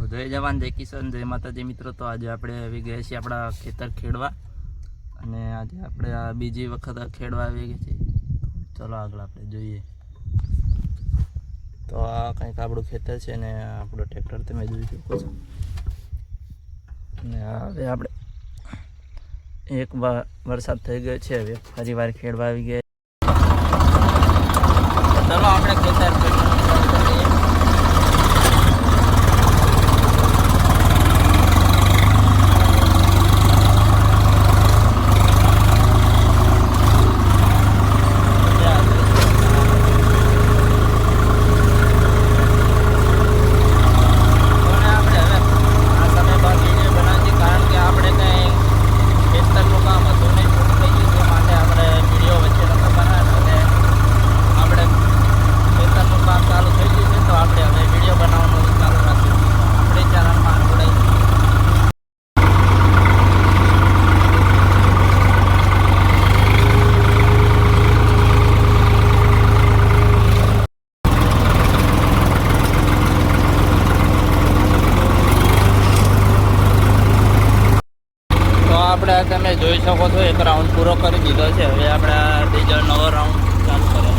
જય જવાન જય કિશન જય માતાજી મિત્રો। તો આજે આપણે આવી ગયા છીએ આપણા ખેતર ખેડવા અને આજે આપણે આ બીજી વખત ખેડવા આવી ગયા છીએ। ચલો આગળ આપણે જોઈએ। તો આ કંઈક આપણું ખેતર છે ને આપણો ટ્રેક્ટર તમે જોઈ શકો છો ને હવે આપણે એક વરસાદ થઈ ગયો છે, હવે ફરી વાર ખેડવા આવી ગયા। ચલો આપણે ખેતર ખેડવા તમે જોઈ શકો છો એક રાઉન્ડ પૂરો કરી દીધો છે। હવે આપણે બીજો નવો રાઉન્ડ ચાલુ કર્યો।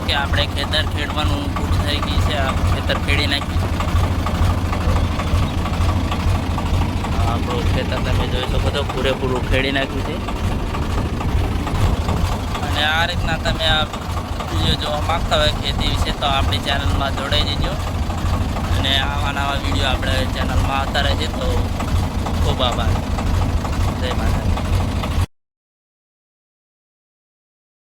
કે આપણે ખેતર ખેડવાનું પૂરું થઈ ગયું છે। આ ખેતર ખેડી નાખ્યું। આપણું ખેતર તમે જોઈ શકો છો પૂરેપૂરું ખેડી નાખ્યું છે અને આ રીતના તમે આ વિડીયો જોવા માગતા હોય ખેતી વિશે તો આપણી ચેનલમાં જોડાઈ દેજો અને આવા નવા વિડીયો આપણે ચેનલમાં આવતા રહે છે। તો ખૂબ આભાર। જય માતા।